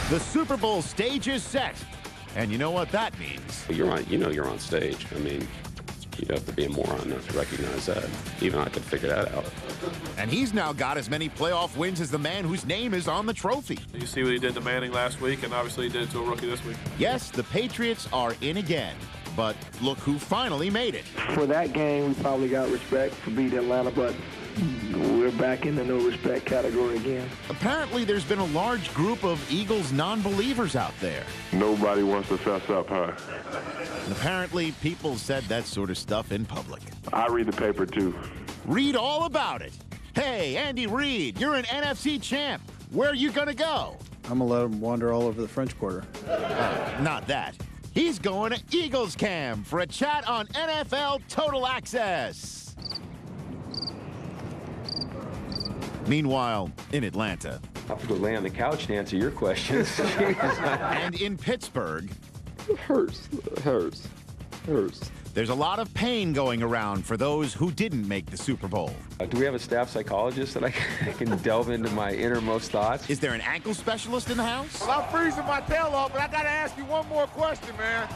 The Super Bowl stage is set. And you know what that means. You're on stage. I mean, you'd have to be a moron not to recognize that. Even I could figure that out. And he's now got as many playoff wins as the man whose name is on the trophy. You see what he did to Manning last week, and obviously he did it to a rookie this week. Yes, the Patriots are in again. But look who finally made it. For that game, we probably got respect for beating Atlanta, but we're back in the no respect category again. Apparently, there's been a large group of Eagles non-believers out there. Nobody wants to fess up, huh? And apparently, people said that sort of stuff in public. I read the paper, too. Read all about it. Hey, Andy Reid, you're an NFC champ. Where are you going to go? I'm going to let him wander all over the French Quarter. Not that. He's going to Eagles Camp for a chat on NFL Total Access. Meanwhile, in Atlanta. I'll have to go lay on the couch to answer your questions. And in Pittsburgh. It hurts. There's a lot of pain going around for those who didn't make the Super Bowl. Do we have a staff psychologist that I can delve into my innermost thoughts? Is there an ankle specialist in the house? Well, I'm freezing my tail off, but I got to ask you one more question, man.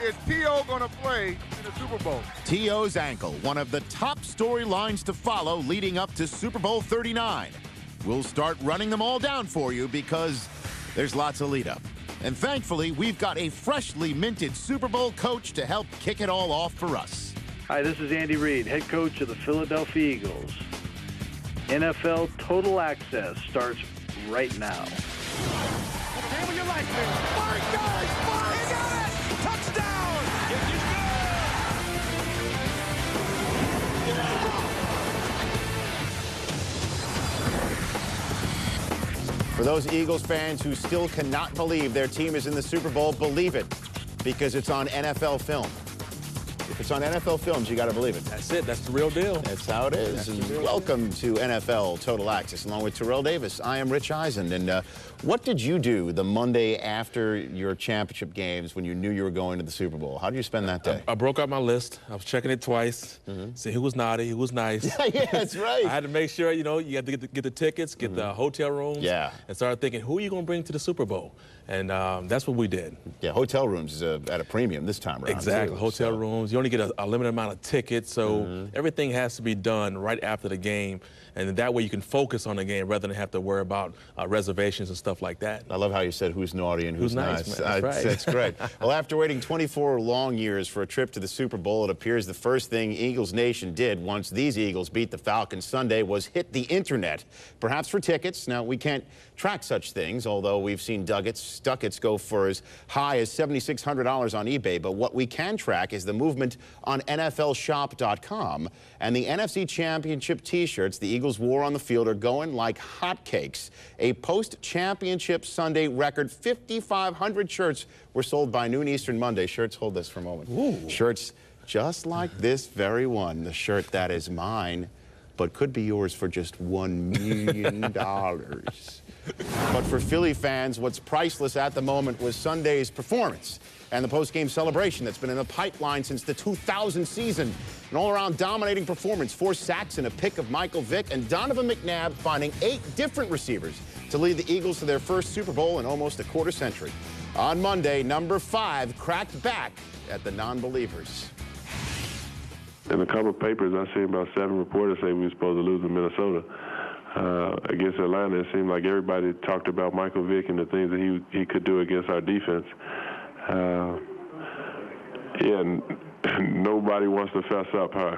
Is T.O. going to play in the Super Bowl? T.O.'s ankle, one of the top storylines to follow leading up to Super Bowl 39. We'll start running them all down for you because there's lots of lead up. And thankfully, we've got a freshly minted Super Bowl coach to help kick it all off for us. Hi, this is Andy Reid, head coach of the Philadelphia Eagles. NFL Total Access starts right now. Game of your life, man. Mark guys, Mark! He got it! Touchdown! It is For those Eagles fans who still cannot believe their team is in the Super Bowl, believe it, because it's on NFL film. If it's on NFL films, you got to believe it. That's it. That's the real deal. That's how it is. And welcome to NFL Total Access, along with Terrell Davis. I am Rich Eisen. And what did you do the Monday after your championship games when you knew you were going to the Super Bowl? How did you spend that day? I broke out my list. I was checking it twice, see who was naughty, who was nice. Yeah, that's right. I had to make sure, you had to get the tickets, get the hotel rooms, and start thinking, who are you going to bring to the Super Bowl? And that's what we did. Yeah, hotel rooms is at a premium this time around. Exactly, too, hotel rooms. You only get a limited amount of tickets, so everything has to be done right after the game, and that way you can focus on the game rather than have to worry about reservations and stuff like that. I love how you said who's naughty and who's nice. Man. That's right. That's great. Well, after waiting 24 long years for a trip to the Super Bowl, it appears the first thing Eagles Nation did once these Eagles beat the Falcons Sunday was hit the internet, perhaps for tickets. Now, we can't track such things, although we've seen ducats go for as high as $7,600 on eBay. But what we can track is the movement on NFLshop.com. And the NFC Championship T-shirts the Eagles wore on the field are going like hotcakes. A post-championship Sunday record 5,500 shirts were sold by noon Eastern Monday. Shirts, hold this for a moment. Ooh. Shirts just like this very one, the shirt that is mine, but could be yours for just $1 million. But for Philly fans, what's priceless at the moment was Sunday's performance and the post-game celebration that's been in the pipeline since the 2000 season. An all-around dominating performance, 4 sacks and a pick of Michael Vick, and Donovan McNabb finding 8 different receivers to lead the Eagles to their first Super Bowl in almost a quarter century. On Monday, number 5 cracked back at the non-believers. In a couple of papers, I seen about 7 reporters say we were supposed to lose in Minnesota. Against Atlanta, it seemed like everybody talked about Michael Vick and the things that he could do against our defense. Nobody wants to fess up, huh?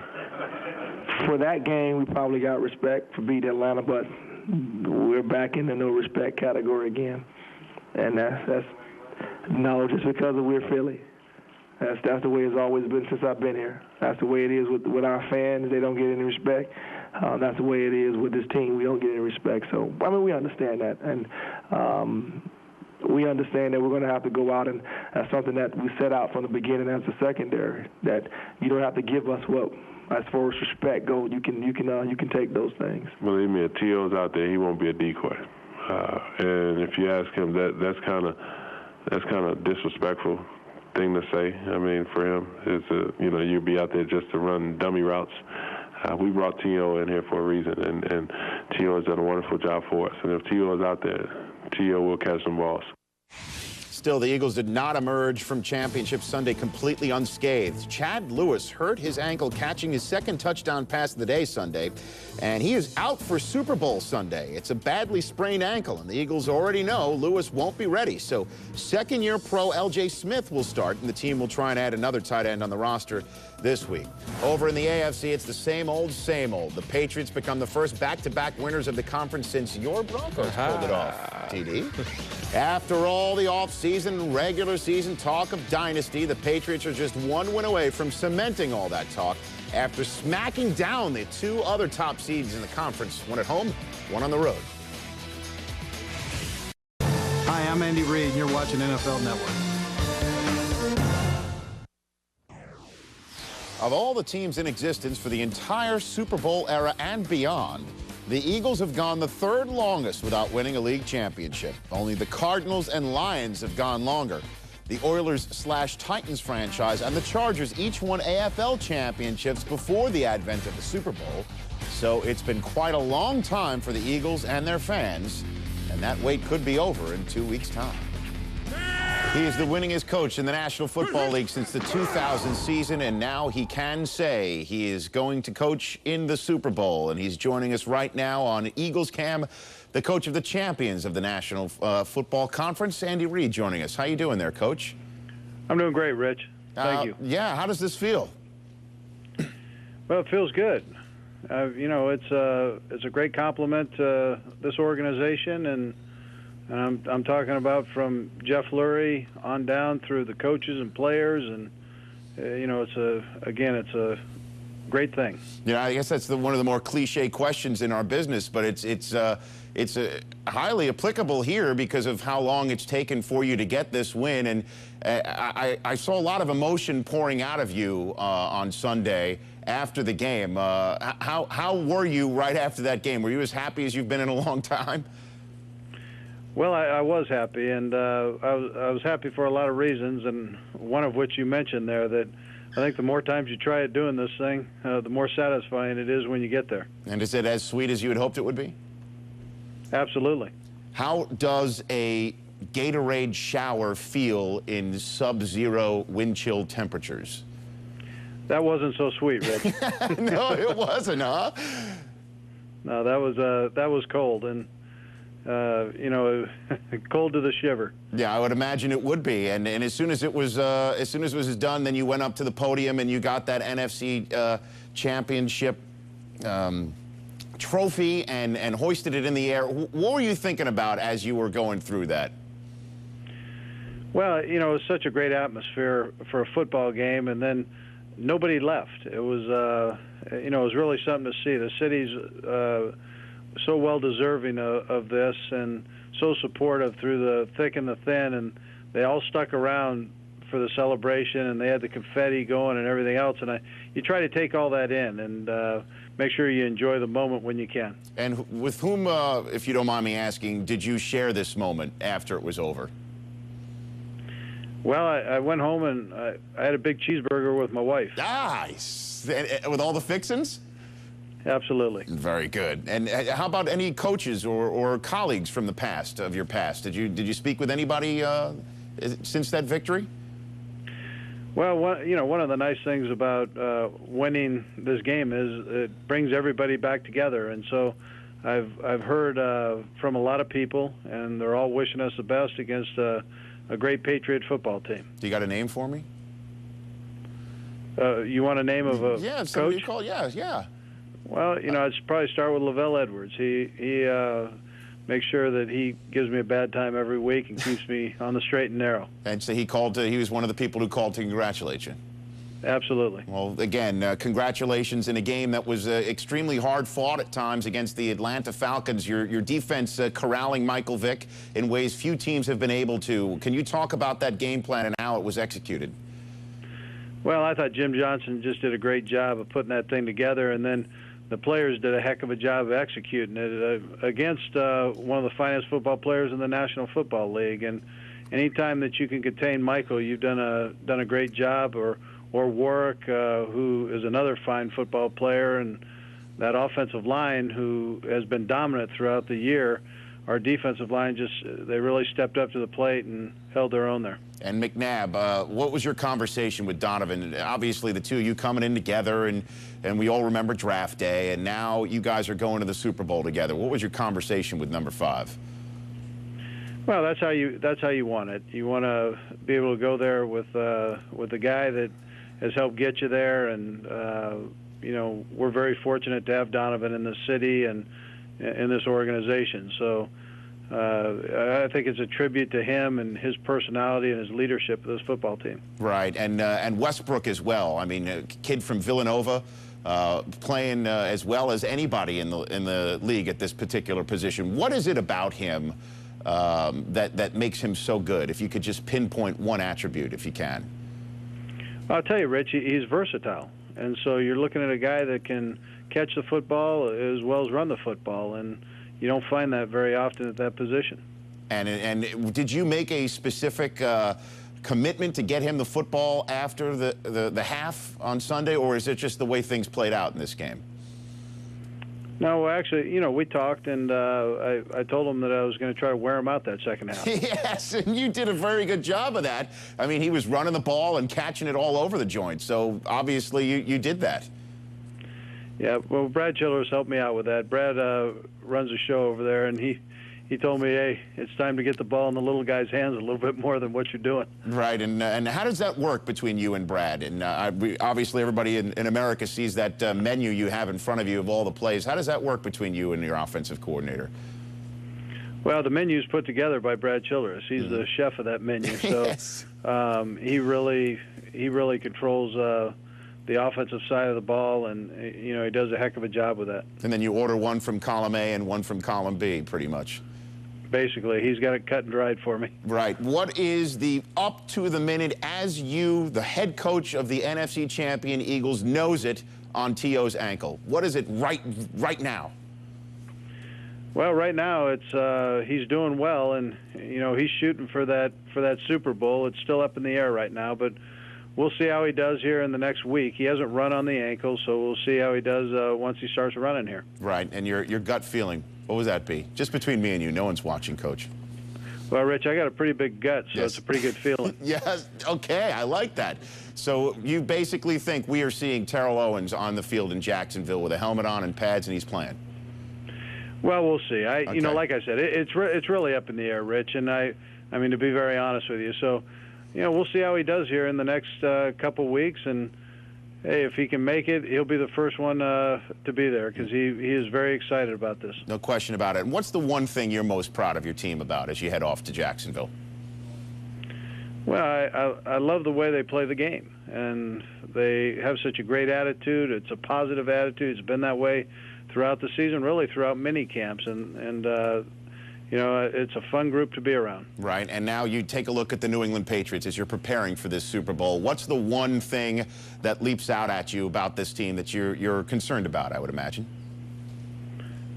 For that game, we probably got respect for beating Atlanta, but we're back in the no respect category again. And that's just because we're Philly. That's the way it's always been since I've been here. That's the way it is with our fans. They don't get any respect. That's the way it is with this team. We don't get any respect. So, I mean, we understand that. And we understand that we're going to have to go out, and that's something that we set out from the beginning as a secondary, that you don't have to give us what, as far as respect goes, you can take those things. Believe me, if T.O.'s out there, he won't be a decoy. And if you ask him, that's kind of disrespectful thing to say. I mean, for him, you'd be out there just to run dummy routes. We brought T.O. in here for a reason, and T.O. has done a wonderful job for us. And if T.O. is out there, T.O. will catch some balls. Still, the Eagles did not emerge from Championship Sunday completely unscathed. Chad Lewis hurt his ankle catching his second touchdown pass of the day Sunday, and he is out for Super Bowl Sunday. It's a badly sprained ankle, and the Eagles already know Lewis won't be ready. So second-year pro L.J. Smith will start, and the team will try and add another tight end on the roster this week. Over in the AFC, it's the same old, same old. The Patriots become the first back-to-back winners of the conference since your Broncos pulled it off, TD. After all the offseason, regular season talk of dynasty, the Patriots are just one win away from cementing all that talk after smacking down the two other top seeds in the conference, one at home, one on the road. Hi, I'm Andy Reid, and you're watching NFL Network. Of all the teams in existence for the entire Super Bowl era and beyond, the Eagles have gone the third longest without winning a league championship. Only the Cardinals and Lions have gone longer. The Oilers/Titans franchise and the Chargers each won AFL championships before the advent of the Super Bowl. So it's been quite a long time for the Eagles and their fans, and that wait could be over in 2 weeks' time. He is the winningest coach in the National Football League since the 2000 season, and now he can say he is going to coach in the Super Bowl. And he's joining us right now on Eagles Cam, the coach of the champions of the National Football Conference, Andy Reid, joining us. How you doing there, Coach? I'm doing great, Rich. Thank you. Yeah, how does this feel? Well, it feels good. You know, it's a great compliment to this organization, and I'm talking about from Jeff Lurie on down through the coaches and players, and you know, it's a great thing. Yeah, I guess that's one of the more cliche questions in our business, but it's highly applicable here because of how long it's taken for you to get this win. And I saw a lot of emotion pouring out of you on Sunday after the game. How were you right after that game? Were you as happy as you've been in a long time? Well, I was happy, and I was happy for a lot of reasons, and one of which you mentioned there, that I think the more times you try it doing this thing, the more satisfying it is when you get there. And is it as sweet as you had hoped it would be? Absolutely. How does a Gatorade shower feel in sub-zero wind chill temperatures? That wasn't so sweet, Rich. No, it wasn't, huh? No, that was cold, and you know, cold to the shiver. Yeah, I would imagine it would be. And as soon as it was done, then you went up to the podium and you got that NFC championship trophy and hoisted it in the air. What were you thinking about as you were going through that? Well, you know, it was such a great atmosphere for a football game, and then nobody left. It was, you know, it was really something to see. The city's so well deserving of this, and so supportive through the thick and the thin, and they all stuck around for the celebration, and they had the confetti going and everything else, and you try to take all that in and make sure you enjoy the moment when you can. And with whom, if you don't mind me asking, did you share this moment after it was over? Well, I went home and I had a big cheeseburger with my wife. Nice. With all the fixins? Absolutely. Very good. And how about any coaches or colleagues from the past, of your past? Did you speak with anybody since that victory? Well, you know, one of the nice things about winning this game is it brings everybody back together, and so I've heard from a lot of people, and they're all wishing us the best against a great Patriot football team. Do you got a name for me? You want a name of a coach? Call, yeah. Well, you know, I'd probably start with Lavelle Edwards. He makes sure that he gives me a bad time every week and keeps me on the straight and narrow. And so he was one of the people who called to congratulate you. Absolutely. Well, again, congratulations in a game that was extremely hard fought at times against the Atlanta Falcons. Your defense corralling Michael Vick in ways few teams have been able to. Can you talk about that game plan and how it was executed? Well, I thought Jim Johnson just did a great job of putting that thing together, and then the players did a heck of a job of executing it against one of the finest football players in the National Football League. And anytime that you can contain Michael, you've done a great job. Or Warwick, who is another fine football player, and that offensive line, who has been dominant throughout the year, our defensive line they really stepped up to the plate and held their own there. And McNabb, what was your conversation with Donovan? Obviously, the two of you coming in together, and we all remember draft day, and now you guys are going to the Super Bowl together. What was your conversation with number 5? Well, that's how you want it. You want to be able to go there with the guy that has helped get you there, and you know, we're very fortunate to have Donovan in the city and in this organization. So I think it's a tribute to him and his personality and his leadership of this football team. Right, and Westbrook as well. I mean, a kid from Villanova, playing as well as anybody in the league at this particular position. What is it about him that makes him so good? If you could just pinpoint one attribute, if you can. I'll tell you, Rich, he's versatile, and so you're looking at a guy that can catch the football as well as run the football, and you don't find that very often at that position. And did you make a specific commitment to get him the football after the half on Sunday, or is it just the way things played out in this game? No, actually, you know, we talked, and I told him that I was going to try to wear him out that second half. Yes, and you did a very good job of that. I mean, he was running the ball and catching it all over the joint, so obviously you did that. Yeah, well, Brad Childress helped me out with that. Brad runs a show over there, and he told me, hey, it's time to get the ball in the little guy's hands a little bit more than what you're doing. Right, and how does that work between you and Brad? And obviously everybody in America sees that menu you have in front of you of all the plays. How does that work between you and your offensive coordinator? Well, the menu's put together by Brad Childress. He's the chef of that menu, so yes. He really controls the offensive side of the ball, and you know, he does a heck of a job with that. And then you order one from column A and one from column B, pretty much. Basically, he's got it cut and dried for me. Right. What is the up to the minute as you, the head coach of the NFC champion Eagles, knows it on T.O.'s ankle? What is it right now? Well, right now it's he's doing well, and you know, he's shooting for that Super Bowl. It's still up in the air right now, but we'll see how he does here in the next week. He hasn't run on the ankle, so we'll see how he does once he starts running here. Right, and your gut feeling, what would that be? Just between me and you, no one's watching, Coach. Well, Rich, I got a pretty big gut, so yes. It's a pretty good feeling. Yes, okay, I like that. So you basically think we are seeing Terrell Owens on the field in Jacksonville with a helmet on and pads, and he's playing? Well, we'll see. Okay. You know, like I said, it's really up in the air, Rich, and I mean, to be very honest with you, so you know, we'll see how he does here in the next couple weeks, and hey, if he can make it, he'll be the first one to be there, because he is very excited about this. No question about it. And what's the one thing you're most proud of your team about as you head off to Jacksonville? Well, I love the way they play the game, and they have such a great attitude. It's a positive attitude. It's been that way throughout the season, really throughout mini camps, and you know, it's a fun group to be around. Right, and now you take a look at the New England Patriots as you're preparing for this Super Bowl. What's the one thing that leaps out at you about this team that you're concerned about, I would imagine?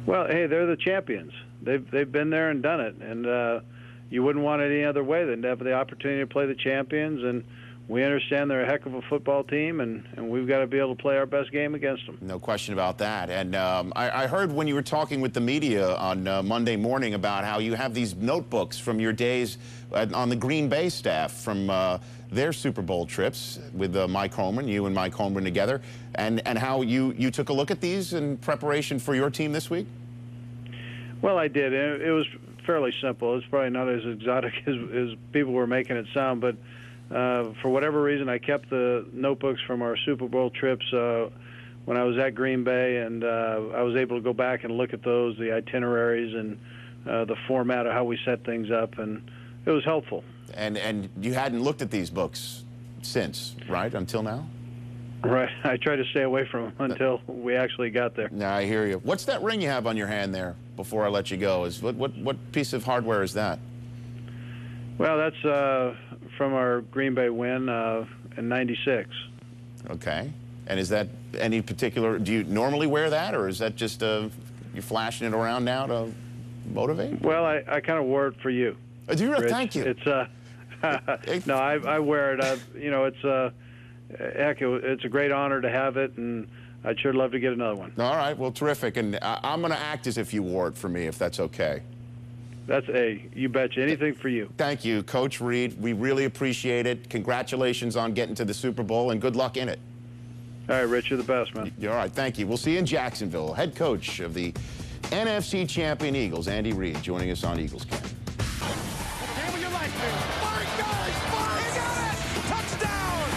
Well, hey, they're the champions. They've been there and done it, and you wouldn't want it any other way than to have the opportunity to play the champions, and we understand they're a heck of a football team, and we've got to be able to play our best game against them. No question about that. And I heard when you were talking with the media on Monday morning about how you have these notebooks from your days on the Green Bay staff from their Super Bowl trips with Mike Holmgren, you and Mike Holmgren together, and how you took a look at these in preparation for your team this week? Well, I did. It was fairly simple. It's probably not as exotic as people were making it sound, but for whatever reason, I kept the notebooks from our Super Bowl trips when I was at Green Bay, and I was able to go back and look at those, the itineraries, and the format of how we set things up, and it was helpful. And you hadn't looked at these books since, right, until now? Right. I tried to stay away from them until we actually got there. No, I hear you. What's that ring you have on your hand there before I let you go? What piece of hardware is that? Well, that's from our Green Bay win in '96. Okay. And is that any particular, do you normally wear that, or is that just you're flashing it around now to motivate? Well, I kind of wore it for you. Do you? Rich. Thank you. It's no, I wear it. You know, it's heck, it's a great honor to have it, and I'd sure love to get another one. All right, well, terrific. And I'm going to act as if you wore it for me, if that's okay. You betcha. Anything for you. Thank you, Coach Reid. We really appreciate it. Congratulations on getting to the Super Bowl, and good luck in it. All right, Rich, you're the best, man. You're all right. Thank you. We'll see you in Jacksonville. Head coach of the NFC champion Eagles, Andy Reid, joining us on Eagles Camp. Game of your life, man. Fire, guys! Fire! He got it! Touchdown!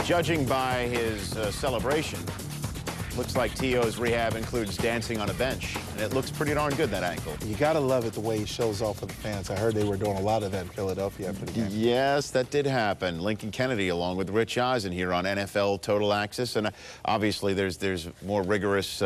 Judging by his celebration, looks like T.O.'s rehab includes dancing on a bench, and it looks pretty darn good, that ankle. You got to love it the way he shows off for the fans. I heard they were doing a lot of that in Philadelphia after the game. Yes, that did happen. Lincoln Kennedy along with Rich Eisen here on NFL Total Access, and obviously there's more rigorous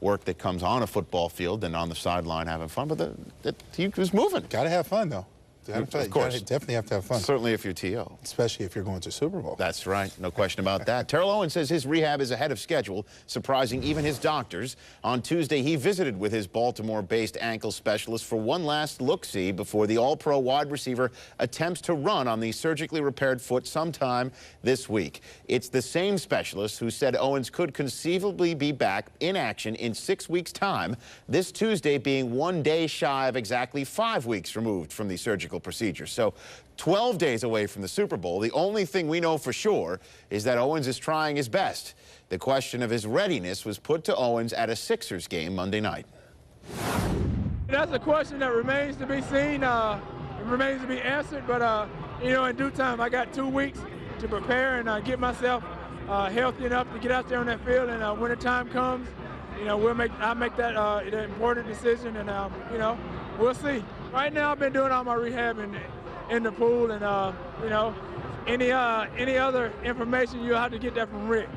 work that comes on a football field than on the sideline having fun, but he was moving. Got to have fun, though. Of course. You definitely have to have fun. Certainly if you're T.O. Especially if you're going to Super Bowl. That's right. No question about that. Terrell Owens says his rehab is ahead of schedule, surprising even his doctors. On Tuesday, he visited with his Baltimore-based ankle specialist for one last look-see before the All-Pro wide receiver attempts to run on the surgically repaired foot sometime this week. It's the same specialist who said Owens could conceivably be back in action in 6 weeks' time, this Tuesday being 1 day shy of exactly 5 weeks removed from the surgical procedure. So 12 days away from the Super Bowl, the only thing we know for sure is that Owens is trying his best. The question of his readiness was put to Owens at a Sixers game Monday night. That's a question that remains to be seen. It remains to be answered, but you know, in due time, I got 2 weeks to prepare and get myself healthy enough to get out there on that field. And when the time comes, you know, I'll make that an important decision, and you know, we'll see. Right now, I've been doing all my rehab in the pool, and you know, any other information, you'll have to get that from Rick.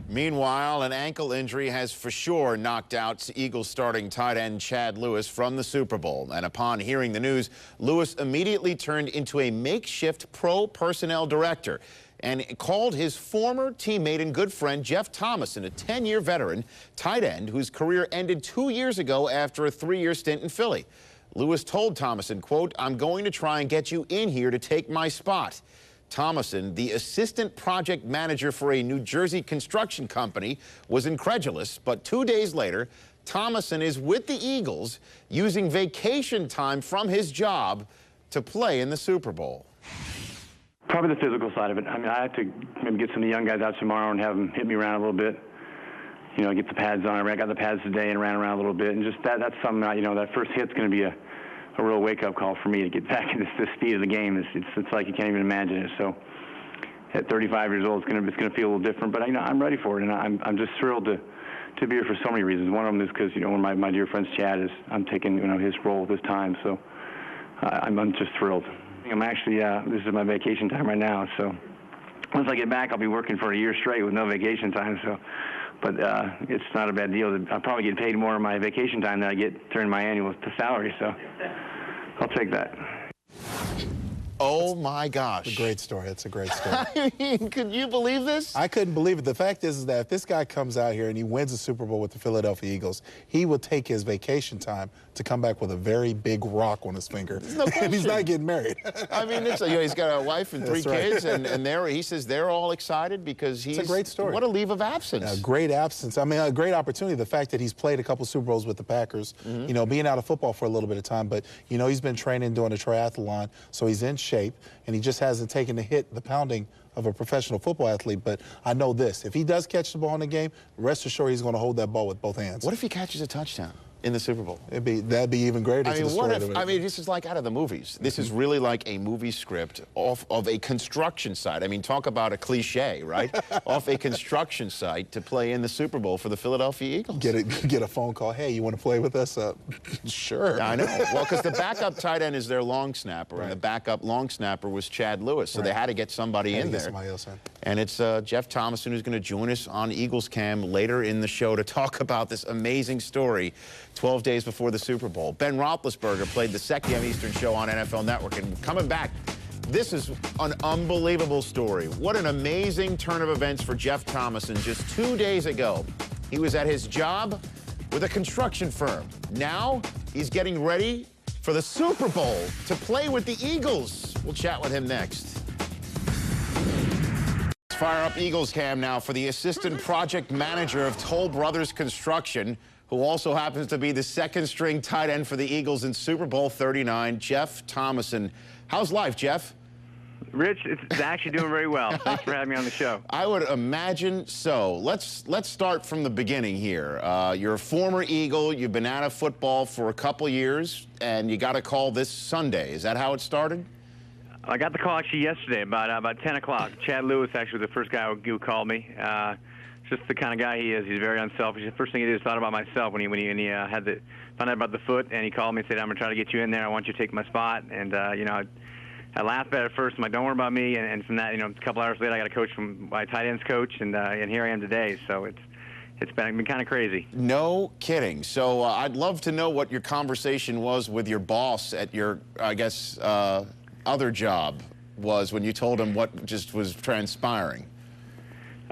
Meanwhile, an ankle injury has for sure knocked out Eagles starting tight end Chad Lewis from the Super Bowl. And upon hearing the news, Lewis immediately turned into a makeshift pro personnel director and called his former teammate and good friend Jeff Thomason, a 10-year veteran tight end whose career ended 2 years ago after a 3-year stint in Philly. Lewis told Thomason, quote, "I'm going to try and get you in here to take my spot." Thomason, the assistant project manager for a New Jersey construction company, was incredulous, but 2 days later, Thomason is with the Eagles using vacation time from his job to play in the Super Bowl. Probably the physical side of it. I mean, I have to maybe get some of the young guys out tomorrow and have them hit me around a little bit. You know, get the pads on. I got the pads today and ran around a little bit. And just that's something, you know, that first hit's going to be a real wake-up call for me to get back into the speed of the game. It's like you can't even imagine it. So at 35 years old, it's going to feel a little different. But, you know, I'm ready for it. And I'm just thrilled to be here for so many reasons. One of them is because, you know, one of my dear friends, Chad, I'm taking, you know, his role this time. So I'm just thrilled. I'm actually, this is my vacation time right now, so once I get back, I'll be working for a year straight with no vacation time, so, but it's not a bad deal. I'll probably get paid more on my vacation time than I get during my annual salary, so I'll take that. Oh, my gosh. It's a great story. It's a great story. I mean, could you believe this? I couldn't believe it. The fact is that if this guy comes out here and he wins the Super Bowl with the Philadelphia Eagles, he will take his vacation time to come back with a very big rock on his finger. No and he's not getting married. I mean, you know, he's got a wife and 3 kids, and he says they're all excited because he's... It's a great story. What a leave of absence. A great absence. I mean, a great opportunity. The fact that he's played a couple Super Bowls with the Packers, you know, being out of football for a little bit of time, but, you know, he's been training, doing a triathlon, so he's in shape, and he just hasn't taken the pounding of a professional football athlete. But I know this, if he does catch the ball in the game, rest assured he's going to hold that ball with both hands. What if he catches a touchdown in the Super Bowl? That'd be even greater. I mean, what if, I mean, this is like out of the movies. This is really like a movie script off of a construction site. I mean, talk about a cliche, right? Off a construction site to play in the Super Bowl for the Philadelphia Eagles. Get a phone call. Hey, you want to play with us? Sure. I know. Well, because the backup tight end is their long snapper, and the backup long snapper was Chad Lewis, so they had to get somebody in there. Somebody else in. And it's Jeff Thomason who's going to join us on Eagles Cam later in the show to talk about this amazing story 12 days before the Super Bowl. Ben Roethlisberger played the 2 p.m. Eastern show on NFL Network. And coming back, this is an unbelievable story. What an amazing turn of events for Jeff Thomason. Just 2 days ago, he was at his job with a construction firm. Now he's getting ready for the Super Bowl to play with the Eagles. We'll chat with him next. fire up Eagles cam now for the assistant project manager of Toll Brothers Construction, who also happens to be the second-string tight end for the Eagles in Super Bowl 39, Jeff Thomason. How's life, Jeff? Rich, it's actually doing very well. Thanks for having me on the show. I would imagine so. Let's start from the beginning here. You're a former Eagle. You've been out of football for a couple years, and you got a call this Sunday. Is that how it started? I got the call actually yesterday about 10 o'clock. Chad Lewis actually was the first guy who called me. Just the kind of guy he is. He's very unselfish. The first thing he did is thought about myself when he found out about the foot, and he called me and said, "I'm gonna try to get you in there. I want you to take my spot." And you know, I laughed at it first. I'm like, "Don't worry about me." And from that, you know, a couple hours later, I got a coach from my tight ends coach, and here I am today. So it's been kind of crazy. No kidding. So I'd love to know what your conversation was with your boss at your, I guess, other job was when you told him what just was transpiring.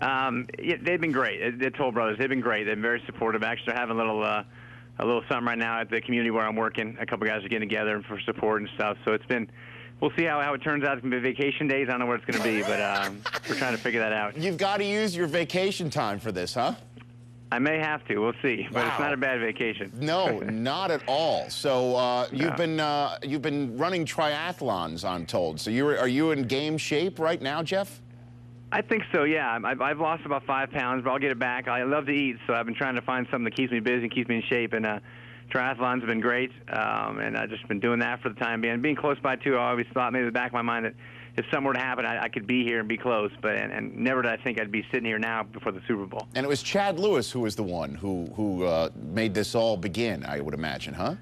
Yeah, they've been great. The Toll Brothers, they've been great. They've been very supportive. Actually, they're having a little something right now at the community where I'm working. A couple guys are getting together for support and stuff. So it's been, we'll see how it turns out. It's going to be vacation days. I don't know what it's going to be, but we're trying to figure that out. You've got to use your vacation time for this, huh? I may have to. We'll see. But Wow. It's not a bad vacation. No, not at all. So you've been running triathlons, I'm told. So are you in game shape right now, Jeff? I think so, yeah. I've lost about 5 pounds, but I'll get it back. I love to eat, so I've been trying to find something that keeps me busy and keeps me in shape. And triathlons have been great, and I've just been doing that for the time being. Being close by, too, I always thought maybe in the back of my mind that if something were to happen, I could be here and be close. But and never did I think I'd be sitting here now before the Super Bowl. And it was Chad Lewis who was the one who made this all begin, I would imagine, huh?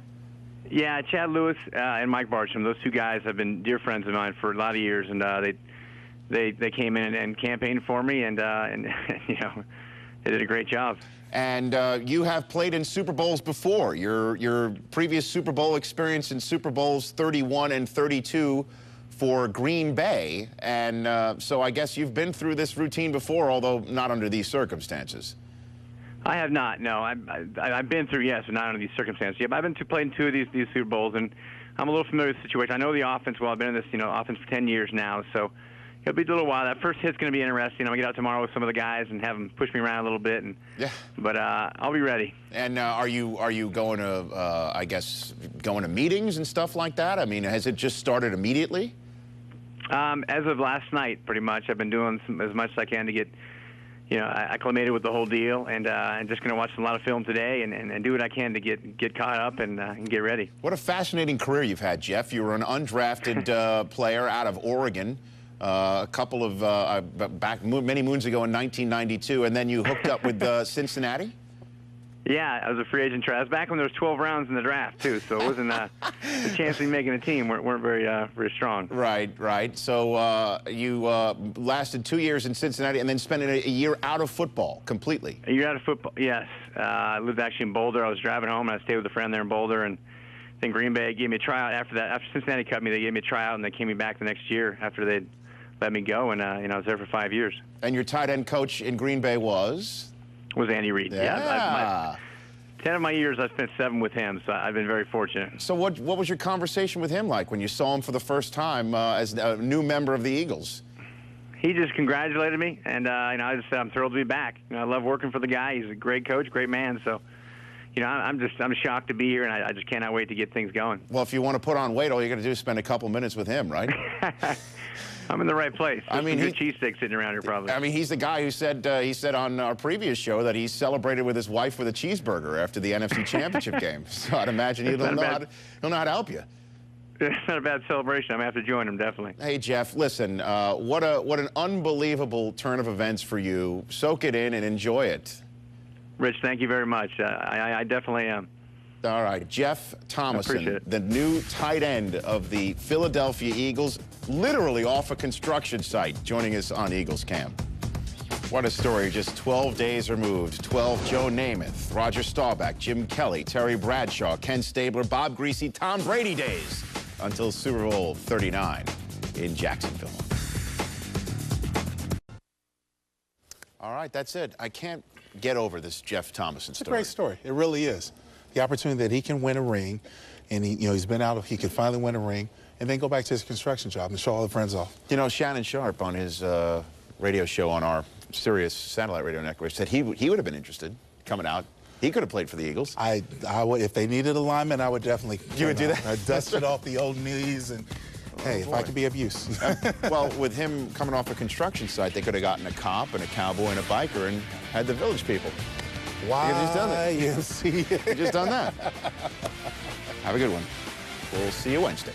Yeah, Chad Lewis and Mike Bartram, those two guys have been dear friends of mine for a lot of years, and they came in and campaigned for me, and you know, they did a great job. And you have played in Super Bowls before. Your previous Super Bowl experience in Super Bowls 31 and 32 for Green Bay, and so I guess you've been through this routine before, although not under these circumstances. I have not. No, I've been through, yes, but not under these circumstances. Yeah, but I've been playing 2 of these Super Bowls, and I'm a little familiar with the situation. I know the offense well. I've been in this offense for 10 years now, so it'll be a little while. That first hit's going to be interesting. I'm going to get out tomorrow with some of the guys and have them push me around a little bit. But I'll be ready. And are you going to, I guess, going to meetings and stuff like that? I mean, has it just started immediately? As of last night, pretty much, I've been doing as much as I can to get, acclimated with the whole deal, and just going to watch a lot of film today and do what I can to get caught up and get ready. What a fascinating career you've had, Jeff. You were an undrafted player out of Oregon. A couple of back many moons ago in 1992, and then you hooked up with Cincinnati. Yeah, I was a free agent. I was back when there was 12 rounds in the draft too, so it wasn't the chance of me making a team weren't very strong. Right. So you lasted 2 years in Cincinnati, and then spent a year out of football completely. A year out of football, yes. I lived actually in Boulder. I was driving home, and I stayed with a friend there in Boulder, and then Green Bay gave me a tryout after that. After Cincinnati cut me, they gave me a tryout, and they came me back the next year after they'd let me go, and I was there for 5 years. And your tight end coach in Green Bay was Andy Reid. Yeah. 10 of my years, I spent 7 with him, so I've been very fortunate. So what was your conversation with him like when you saw him for the first time as a new member of the Eagles? He just congratulated me, and I just said I'm thrilled to be back. I love working for the guy. He's a great coach, great man. So, I'm shocked to be here, and I just cannot wait to get things going. Well, if you want to put on weight, all you got to do is spend a couple minutes with him, right? I'm in the right place. I mean, good cheese sticks sitting around here, probably. I mean, he's the guy who said on our previous show that he celebrated with his wife with a cheeseburger after the NFC Championship game. So I'd imagine he'll know how to help you. It's not a bad celebration. I'm going to have to join him, definitely. Hey, Jeff, listen, what an unbelievable turn of events for you. Soak it in and enjoy it. Rich, thank you very much. I definitely am. All right, Jeff Thomason, the new tight end of the Philadelphia Eagles, literally off a construction site, joining us on Eagles Cam. What a story, just 12 days removed. 12 Joe Namath, Roger Staubach, Jim Kelly, Terry Bradshaw, Ken Stabler, Bob Greasy, Tom Brady days until Super Bowl 39 in Jacksonville. All right, that's it. I can't get over this Jeff Thomason story. It's a great story. It really is. The opportunity that he can win a ring, and he's been out. He could finally win a ring, and then go back to his construction job and show all the friends off. Shannon Sharp on his radio show on our Sirius satellite radio network said he would have been interested coming out. He could have played for the Eagles. I would, if they needed a lineman, I would definitely. You would do that? I'd dust it off the old knees and. Hey, if I could be of use. Well, with him coming off a construction site, they could have gotten a cop and a cowboy and a biker and had the village people. Why? He's done it. Yes, He's just done that. Have a good one. We'll see you Wednesday.